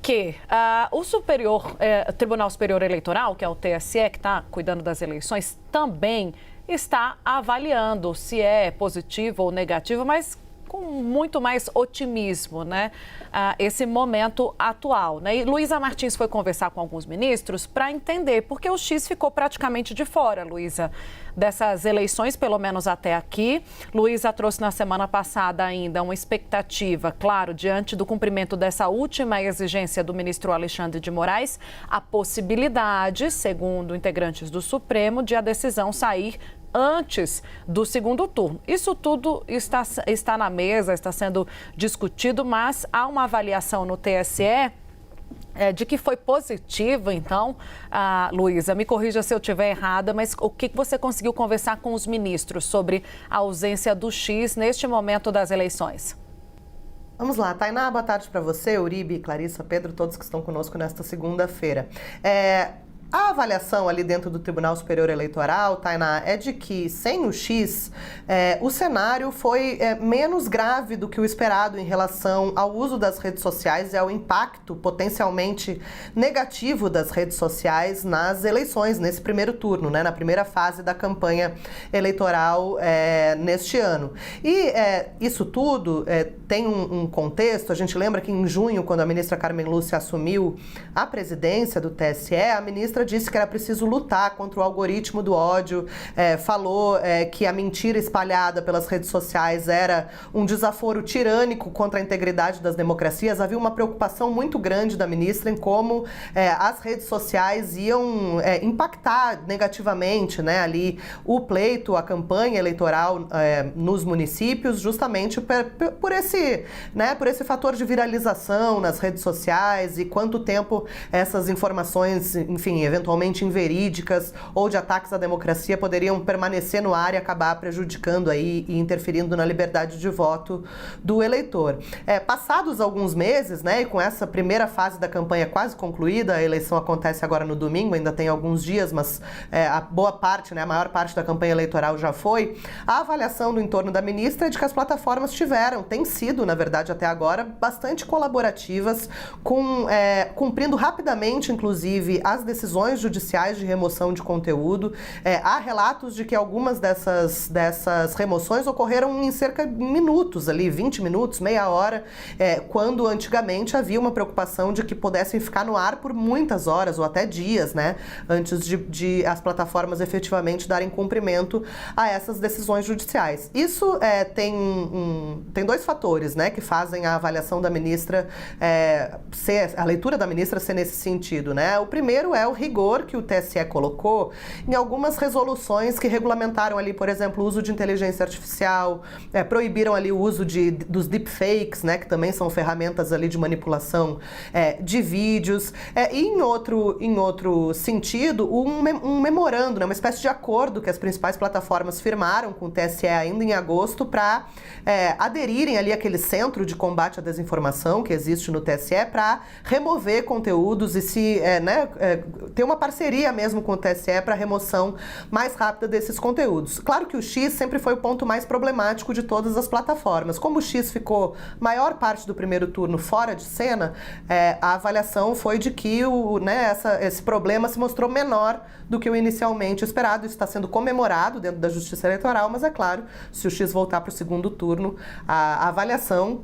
que o Tribunal Superior Eleitoral, que é o TSE, que está cuidando das eleições, também está avaliando se é positivo ou negativo, mas com muito mais otimismo, né? Esse momento atual, né? E Luísa Martins foi conversar com alguns ministros para entender, porque o X ficou praticamente de fora, Luísa, dessas eleições, pelo menos até aqui. Luísa trouxe na semana passada ainda uma expectativa, claro, diante do cumprimento dessa última exigência do ministro Alexandre de Moraes, a possibilidade, segundo integrantes do Supremo, de a decisão sair antes do segundo turno. Isso tudo está na mesa, está sendo discutido, mas há uma avaliação no TSE de que foi positivo, então, Luísa, me corrija se eu estiver errada, mas o que você conseguiu conversar com os ministros sobre a ausência do X neste momento das eleições? Vamos lá, Tainá, boa tarde para você, Uribe, Clarissa, Pedro, todos que estão conosco nesta segunda-feira. A avaliação ali dentro do Tribunal Superior Eleitoral, Tainá, é de que sem o X, o cenário foi menos grave do que o esperado em relação ao uso das redes sociais e ao impacto potencialmente negativo das redes sociais nas eleições, nesse primeiro turno, né, na primeira fase da campanha eleitoral neste ano. E isso tudo tem um contexto. A gente lembra que em junho, quando a ministra Carmen Lúcia assumiu a presidência do TSE, a ministra disse que era preciso lutar contra o algoritmo do ódio, falou que a mentira espalhada pelas redes sociais era um desaforo tirânico contra a integridade das democracias. Havia uma preocupação muito grande da ministra em como as redes sociais iam impactar negativamente, né, ali o pleito, a campanha eleitoral nos municípios, justamente por esse fator de viralização nas redes sociais e quanto tempo essas informações, enfim, eventualmente inverídicas ou de ataques à democracia poderiam permanecer no ar e acabar prejudicando aí e interferindo na liberdade de voto do eleitor. Passados alguns meses, né, e com essa primeira fase da campanha quase concluída, a eleição acontece agora no domingo, ainda tem alguns dias, mas a boa parte, né, a maior parte da campanha eleitoral já foi, a avaliação do entorno da ministra é de que as plataformas têm sido, na verdade, até agora, bastante colaborativas, cumprindo rapidamente, inclusive, as decisões judiciais de remoção de conteúdo. Há relatos de que algumas dessas remoções ocorreram em cerca de minutos, ali, 20 minutos, meia hora, quando antigamente havia uma preocupação de que pudessem ficar no ar por muitas horas ou até dias, né, antes de as plataformas efetivamente darem cumprimento a essas decisões judiciais. Isso tem dois fatores, né, que fazem a avaliação da ministra a leitura da ministra ser nesse sentido, né? O primeiro é o rigor que o TSE colocou em algumas resoluções que regulamentaram ali, por exemplo, o uso de inteligência artificial, proibiram ali o uso dos deepfakes, né, que também são ferramentas ali de manipulação de vídeos, e em outro sentido, um memorando, né, uma espécie de acordo que as principais plataformas firmaram com o TSE ainda em agosto para aderirem ali àquele centro de combate à desinformação que existe no TSE para remover conteúdos e ter uma parceria mesmo com o TSE para a remoção mais rápida desses conteúdos. Claro que o X sempre foi o ponto mais problemático de todas as plataformas. Como o X ficou maior parte do primeiro turno fora de cena, a avaliação foi de que esse problema se mostrou menor do que o inicialmente esperado. Isso está sendo comemorado dentro da Justiça Eleitoral, mas é claro, se o X voltar para o segundo turno, a avaliação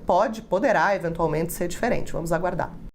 poderá eventualmente ser diferente. Vamos aguardar.